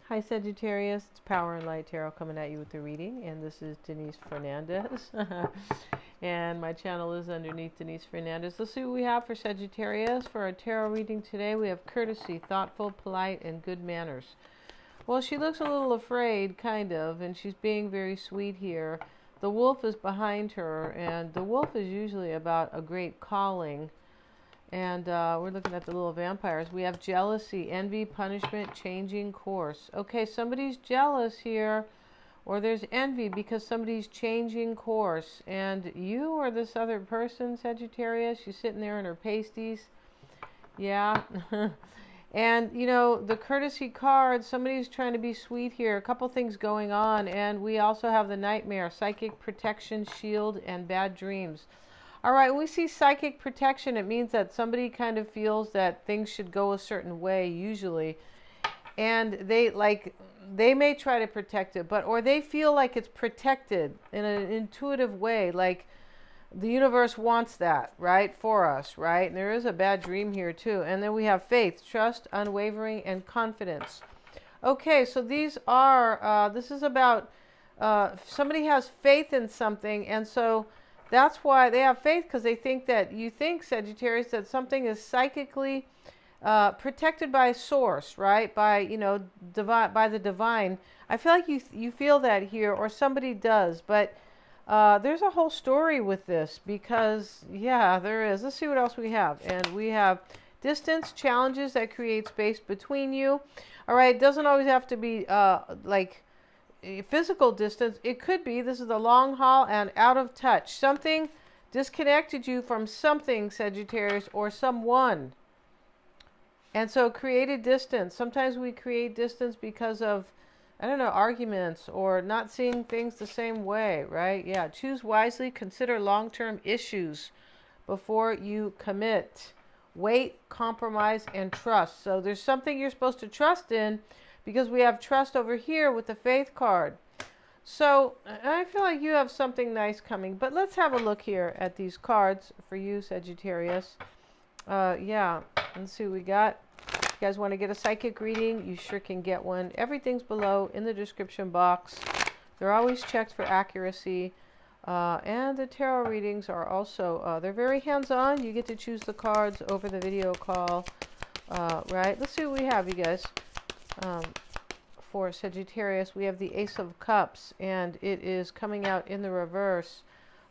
Hi Sagittarius, it's Power and Light Tarot coming at you with the reading, and this is Denise Fernandez. And my channel is underneath Denise Fernandez. Let's see what we have for Sagittarius. For our tarot reading today, we have courtesy, thoughtful, polite, and good manners. Well, she looks a little afraid, kind of, and she's being very sweet here. The wolf is behind her, and the wolf is usually about a great calling. And we're looking at the little vampires. We have jealousy, envy, punishment, changing course. Okay, somebody's jealous here, or there's envy because somebody's changing course. And you or this other person, Sagittarius, she's sitting there in her pasties. Yeah. And, you know, the courtesy card, somebody's trying to be sweet here. A couple things going on. And we also have the nightmare, psychic protection, shield, and bad dreams. All right, when we see psychic protection, it means that somebody kind of feels that things should go a certain way, usually. And they may try to protect it, or they feel like it's protected in an intuitive way, like the universe wants that, right, for us, right? And there is a bad dream here, too. And then we have faith, trust, unwavering, and confidence. Okay, so these are, this is about somebody has faith in something, and so that's why they have faith, because they think that you think, Sagittarius, that something is psychically protected by a source, right? By, you know, by the divine. I feel like you feel that here, or somebody does, but there's a whole story with this because, yeah, there is. Let's see what else we have. And we have distance, challenges that create space between you. All right, it doesn't always have to be like physical distance. It could be, this is the long haul and out of touch. Something disconnected you from something, Sagittarius, or someone. And so created distance. Sometimes we create distance because of, I don't know, arguments or not seeing things the same way, right? Yeah, choose wisely, consider long-term issues before you commit. Wait, compromise, and trust. So there's something you're supposed to trust in, because we have trust over here with the faith card. So I feel like you have something nice coming. But let's have a look here at these cards for you, Sagittarius. Yeah, let's see what we got. If you guys want to get a psychic reading, you sure can get one. Everything's below in the description box. They're always checked for accuracy. And the tarot readings are also, they're very hands-on. You get to choose the cards over the video call. Right, let's see what we have, you guys. For Sagittarius, we have the Ace of Cups, and it is coming out in the reverse.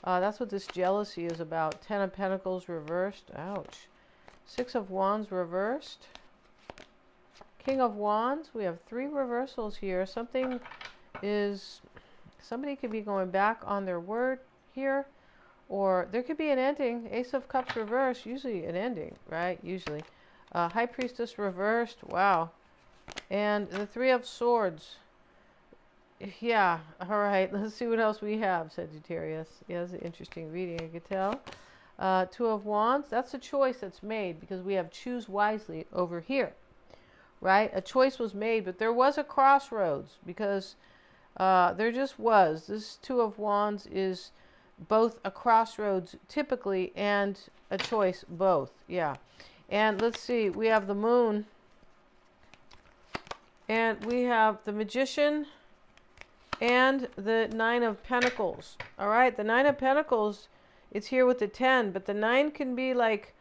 That's what this jealousy is about. 10 of Pentacles reversed. Ouch. 6 of Wands reversed. King of Wands. We have 3 reversals here. Somebody could be going back on their word here, or there could be an ending. Ace of Cups reversed, usually an ending, right? Usually. High Priestess reversed. Wow. And the 3 of Swords. Yeah, all right. Let's see what else we have, Sagittarius. Yeah, it's an interesting reading, I could tell. 2 of Wands. That's a choice that's made, because we have choose wisely over here, right? A choice was made, but there was a crossroads, because there just was. This 2 of Wands is both a crossroads, typically, and a choice, both. Yeah. And let's see. We have the Moon. And we have the Magician and the 9 of Pentacles. All right, the 9 of Pentacles, it's here with the 10, but the 9 can be like,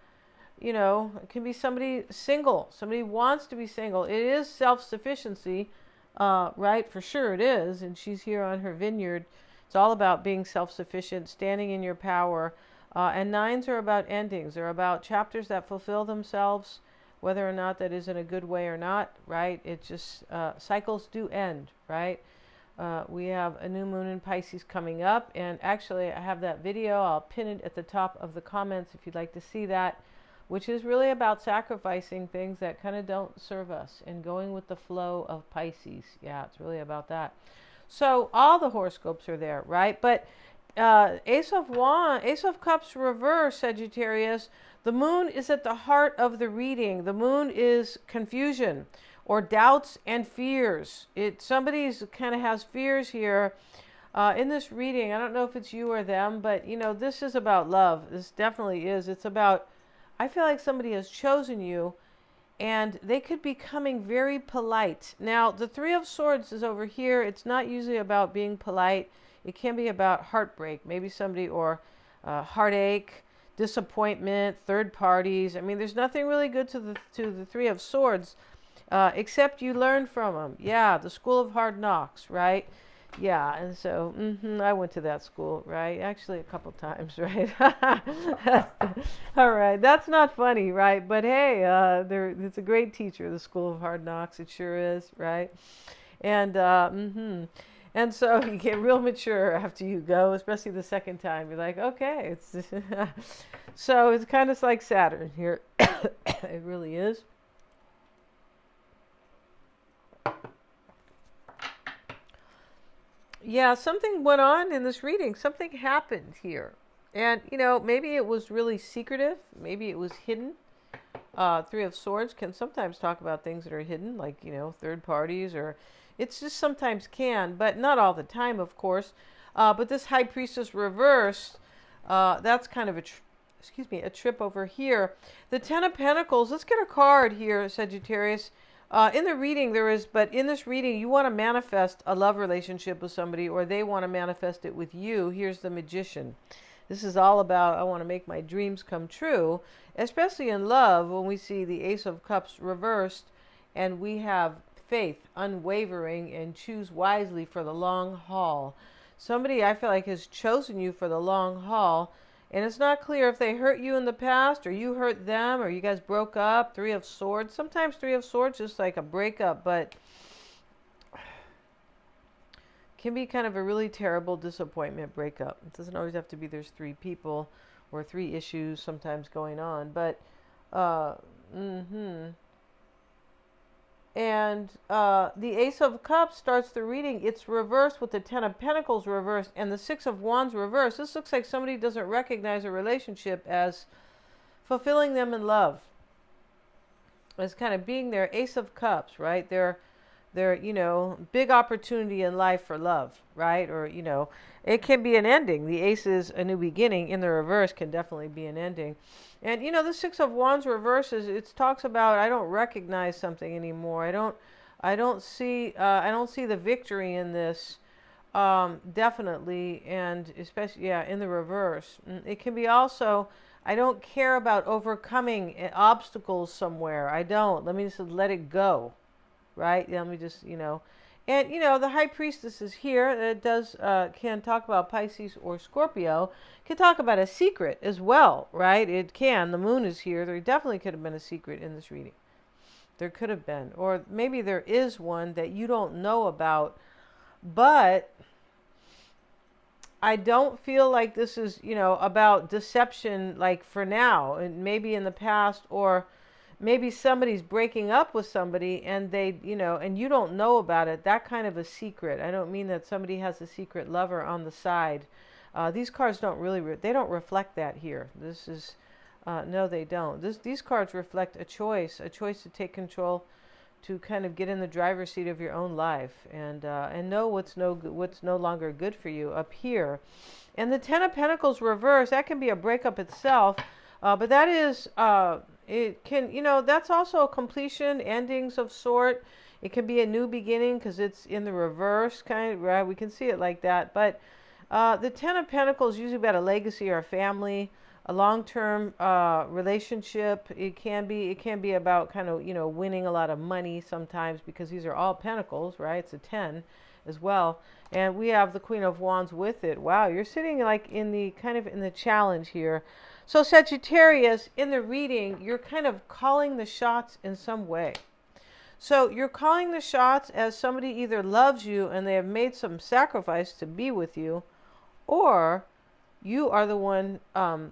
you know, it can be somebody single. Somebody wants to be single. It is self-sufficiency, right? For sure it is. And she's here on her vineyard. It's all about being self-sufficient, standing in your power. And 9s are about endings. They're about chapters that fulfill themselves, whether or not that is in a good way or not, right? It just, cycles do end, right? We have a new moon in Pisces coming up, and actually I have that video. I'll pin it at the top of the comments if you'd like to see that, which is really about sacrificing things that kind of don't serve us and going with the flow of Pisces. Yeah, it's really about that. So all the horoscopes are there, right? But Ace of Cups reverse, Sagittarius. The moon is at the heart of the reading. The moon is confusion or doubts and fears. Somebody's kind of has fears here in this reading. I don't know if it's you or them, but you know, this is about love. This definitely is. It's about, I feel like somebody has chosen you, and they could be coming very polite. Now, the Three of Swords is over here. It's not usually about being polite. It can be about heartbreak, maybe somebody, or heartache, disappointment, third parties. I mean, there's nothing really good to the Three of Swords, except you learn from them. Yeah, the School of Hard Knocks, right? Yeah, and so I went to that school, right? Actually, a couple times, right? All right, that's not funny, right? But hey, it's a great teacher, the School of Hard Knocks. It sure is, right? And and so you get real mature after you go, especially the second time. You're like, okay, it's so it's kind of like Saturn here. It really is. Yeah, something went on in this reading. Something happened here. And, maybe it was really secretive. Maybe it was hidden. Three of Swords can sometimes talk about things that are hidden, like, third parties, or it's just sometimes can, but not all the time, of course. But this High Priestess reversed, that's kind of a trip over here. The Ten of Pentacles, let's get a card here, Sagittarius. In the reading but in this reading, you want to manifest a love relationship with somebody, or they want to manifest it with you. Here's the Magician. This is all about, I want to make my dreams come true, especially in love, when we see the Ace of Cups reversed, and we have faith, unwavering, and choose wisely for the long haul. Somebody, I feel like, has chosen you for the long haul. And it's not clear if they hurt you in the past, or you hurt them, or you guys broke up. Three of Swords. Sometimes Three of Swords is like a breakup, but can be kind of a really terrible disappointment breakup. It doesn't always have to be there's three people or three issues sometimes going on. But, And the Ace of Cups starts the reading. It's reversed with the Ten of Pentacles reversed and the Six of Wands reversed. This looks like somebody doesn't recognize a relationship as fulfilling them in love. As kind of being their Ace of Cups, right? They're big opportunity in life for love, right? Or, it can be an ending. The Ace is a new beginning. In the reverse can definitely be an ending. And, the Six of Wands reverses, it talks about, I don't recognize something anymore. I don't see the victory in this, definitely. And especially, in the reverse. It can be also, I don't care about overcoming obstacles somewhere. I don't. Let me just let it go. Right? Let me just, And, the High Priestess is here. It can talk about Pisces or Scorpio. Can talk about a secret as well, right? It can. The Moon is here. There definitely could have been a secret in this reading. There could have been. Or maybe there is one that you don't know about. But I don't feel like this is, about deception, like for now. And maybe in the past, or maybe somebody's breaking up with somebody and they, and you don't know about it. That kind of a secret. I don't mean that somebody has a secret lover on the side. These cards don't really, they don't reflect that here. This is, no, they don't. These cards reflect a choice to take control, to kind of get in the driver's seat of your own life and know what's no longer good for you up here. And the Ten of Pentacles reverse, that can be a breakup itself, but that is, it can, that's also a completion, endings of sort. It can be a new beginning because it's in the reverse, kind of, right? We can see it like that. But the Ten of Pentacles is usually about a legacy or a family, a long-term relationship. It can be about kind of, winning a lot of money sometimes, because these are all pentacles, right? It's a 10 as well. And we have the Queen of Wands with it. Wow, you're sitting like in the challenge here. So Sagittarius, in the reading, you're kind of calling the shots in some way. So you're calling the shots as somebody either loves you and they have made some sacrifice to be with you, or you are the one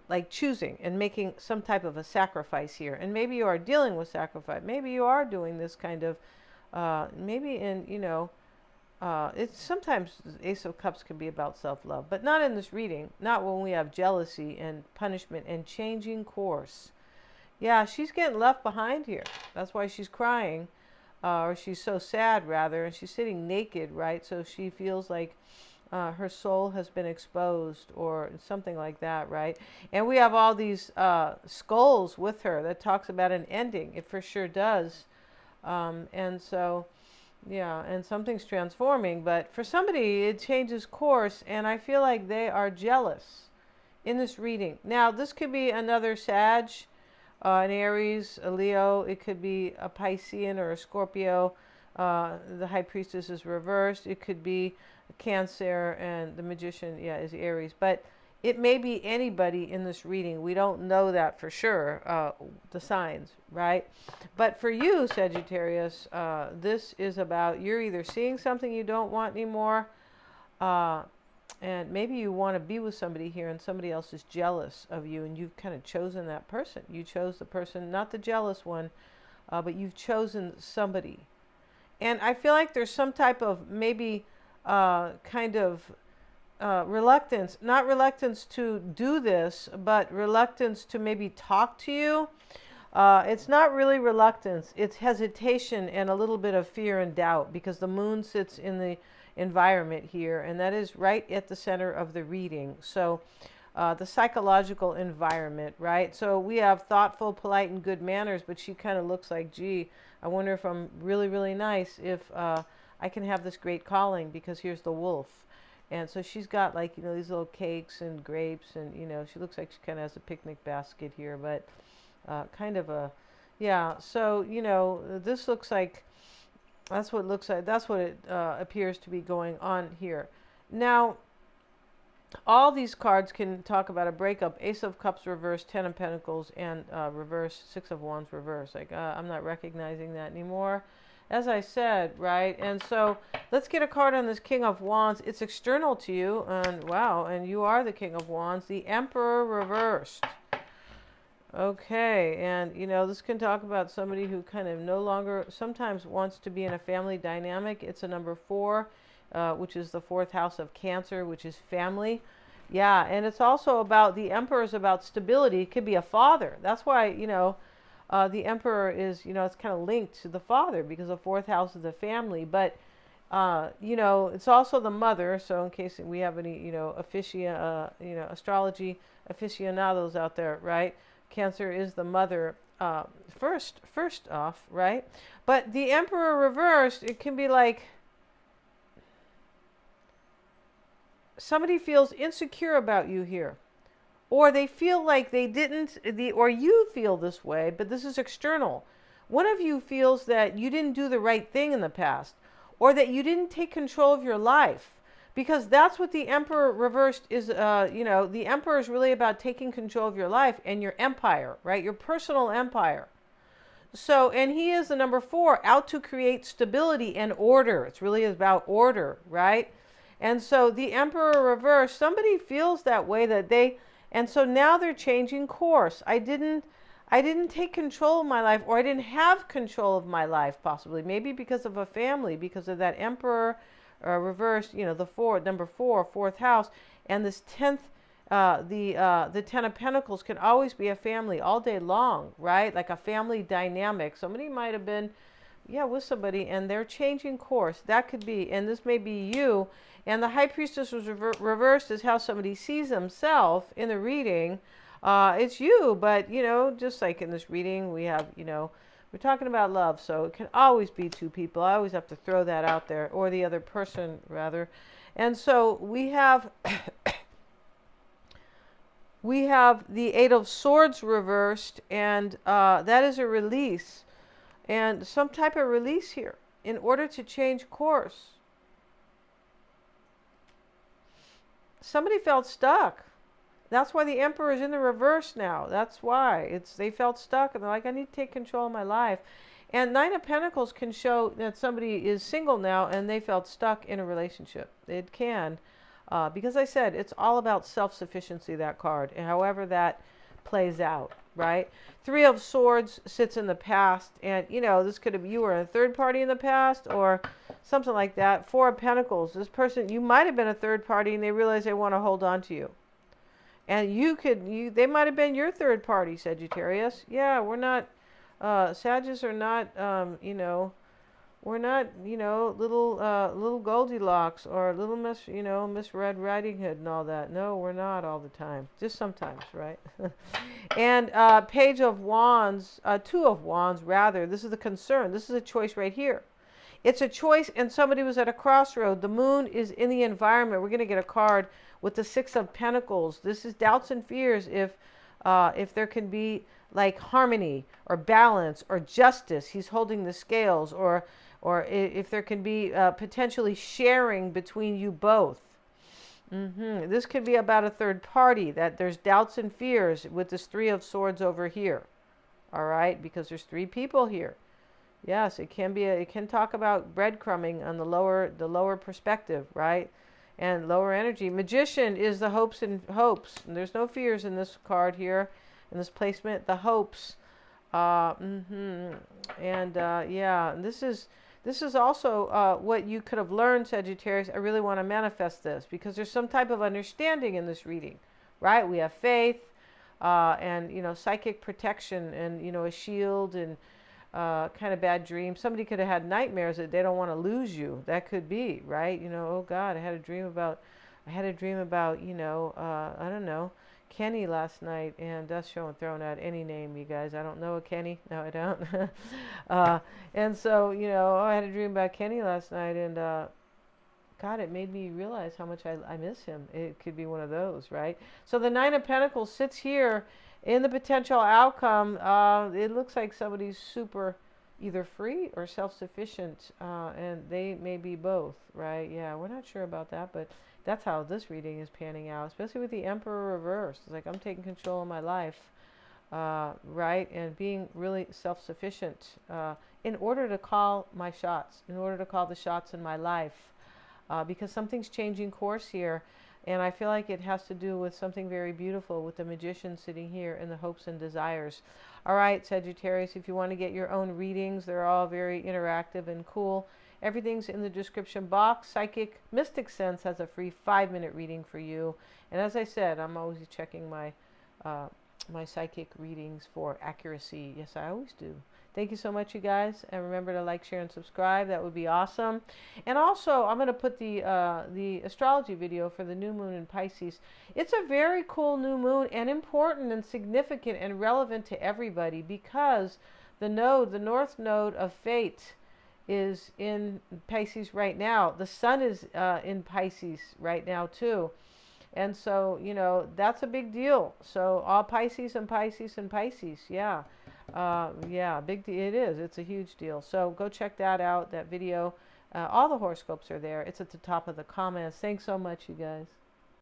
like choosing and making some type of a sacrifice here. And maybe you are dealing with sacrifice. Maybe you are doing this kind of, maybe in, it's sometimes Ace of Cups can be about self-love, but not in this reading. Not when we have jealousy and punishment and changing course. Yeah, she's getting left behind here. That's why she's crying, or she's so sad rather, and she's sitting naked, right? So she feels like her soul has been exposed or something like that, right? And we have all these skulls with her that talks about an ending. It for sure does. And so, yeah, and something's transforming. But for somebody, it changes course, and I feel like they are jealous in this reading. Now, this could be another Sag, an Aries, a Leo. It could be a Piscean or a Scorpio. The High Priestess is reversed. It could be a Cancer, and the Magician, yeah, is Aries. But it may be anybody in this reading. We don't know that for sure, the signs, right? But for you, Sagittarius, this is about you're either seeing something you don't want anymore, and maybe you want to be with somebody here and somebody else is jealous of you, and you've kind of chosen that person. You chose the person, not the jealous one, but you've chosen somebody. And I feel like there's some type of maybe kind of reluctance, not reluctance to do this, but reluctance to maybe talk to you. It's not really reluctance, it's hesitation and a little bit of fear and doubt, because the moon sits in the environment here, and that is right at the center of the reading. So the psychological environment, right? So we have thoughtful, polite, and good manners, but she kind of looks like, gee, I wonder if I'm really, really nice, if I can have this great calling, because here's the wolf. And so she's got, like, you know, these little cakes and grapes, and, you know, she looks like she kind of has a picnic basket here, but kind of a, yeah. So, you know, this looks like, that's what it looks like. That's what it appears to be going on here. Now, all these cards can talk about a breakup. Ace of Cups reverse, Ten of Pentacles, and reverse, Six of Wands reverse. Like, I'm not recognizing that anymore, as I said, right? And so let's get a card on this King of Wands. It's external to you, and wow, and you are the King of Wands. The Emperor reversed. Okay, and you know, this can talk about somebody who kind of no longer sometimes wants to be in a family dynamic. It's a number 4, which is the 4th house of Cancer, which is family. Yeah, and it's also about, the Emperor is about stability. It could be a father. That's why, you know, the Emperor is, you know, it's kind of linked to the father, because the 4th house is the family. But, you know, it's also the mother. So in case we have any, you know, astrology aficionados out there, right? Cancer is the mother first off, right? But the Emperor reversed, it can be like somebody feels insecure about you here, or they feel like they didn't, or you feel this way, but this is external. One of you feels that you didn't do the right thing in the past, or that you didn't take control of your life. Because that's what the Emperor reversed is, you know, the Emperor is really about taking control of your life and your empire, right? Your personal empire. So, and he is the number 4, out to create stability and order. It's really about order, right? And so the Emperor reversed, somebody feels that way, that they, and so now they're changing course. I didn't take control of my life, or I didn't have control of my life, possibly. Maybe because of a family, because of that Emperor reversed, you know, the number 4, 4th house, and this 10th, the 10 of Pentacles can always be a family all day long, right? Like a family dynamic. Somebody might have been, yeah, with somebody, and they're changing course. That could be, and this may be you. And the High Priestess was reversed is how somebody sees themselves in the reading. It's you, but, you know, just like in this reading, we have, you know, we're talking about love, so it can always be 2 people. I always have to throw that out there, or the other person, rather. And so we have we have the 8 of Swords reversed, and that is a release, and some type of release here in order to change course. Somebody felt stuck. That's why the Emperor is in the reverse now. That's why. They felt stuck, and they're like, I need to take control of my life. And 9 of Pentacles can show that somebody is single now, and they felt stuck in a relationship. It can. Because I said, it's all about self-sufficiency, that card, and however that plays out, right? 3 of Swords sits in the past, and, you know, this could have, you were a third party in the past, or something like that. 4 of Pentacles, this person, you might have been a third party, and they realize they want to hold on to you. And they might have been your third party, Sagittarius. Yeah, we're not, Sagittarius are not, you know, We're not, little Goldilocks or little Miss, Miss Red Riding Hood and all that. No, we're not all the time. Just sometimes, right? And Page of Wands, Two of Wands, rather. This is the concern. This is a choice right here. It's a choice, and somebody was at a crossroad. The moon is in the environment. We're going to get a card with the Six of Pentacles. This is doubts and fears if there can be like harmony or balance or justice. He's holding the scales, or if there can be potentially sharing between you both. This could be about a third party, that there's doubts and fears with this Three of Swords over here. All right, because there's three people here. Yes, it can be. It can talk about breadcrumbing on the lower perspective, right? And lower energy. Magician is the hopes and hopes. And there's no fears in this card here, in this placement. The hopes. And yeah, and this is also what you could have learned, Sagittarius. I really want to manifest this because there's some type of understanding in this reading, right? We have faith, and psychic protection, and a shield, and kind of bad dreams. Somebody could have had nightmares that they don't want to lose you. That could be, right? Oh God, I had a dream about, I don't know, Kenny last night, and that's throwing out any name, you guys. I don't know a Kenny. No, I don't. And so, I had a dream about Kenny last night, and God, it made me realize how much I miss him. It could be one of those, right? So the Nine of Pentacles sits here in the potential outcome. It looks like somebody's super either free or self-sufficient, and they may be both, right? Yeah, we're not sure about that, but that's how this reading is panning out, especially with the Emperor reversed. It's like I'm taking control of my life, right? And being really self-sufficient in order to call my shots, in order to call the shots in my life, because something's changing course here. And I feel like it has to do with something very beautiful with the Magician sitting here in the hopes and desires. All right, Sagittarius, if you want to get your own readings, they're all very interactive and cool. Everything's in the description box. Psychic Mystic Sense has a free 5-minute reading for you. And as I said, I'm always checking my my psychic readings for accuracy. Yes, I always do. Thank you so much, you guys. And remember to like, share, and subscribe. That would be awesome. And also, I'm going to put the astrology video for the new moon in Pisces. It's a very cool new moon, and important and significant and relevant to everybody, because the north node of fate is in Pisces right now. The sun is in Pisces right now too. And so, that's a big deal. So all Pisces and Pisces and Pisces. Yeah. Yeah, it is. It's a huge deal. So go check that out, that video. All the horoscopes are there. It's at the top of the comments. Thanks so much, you guys.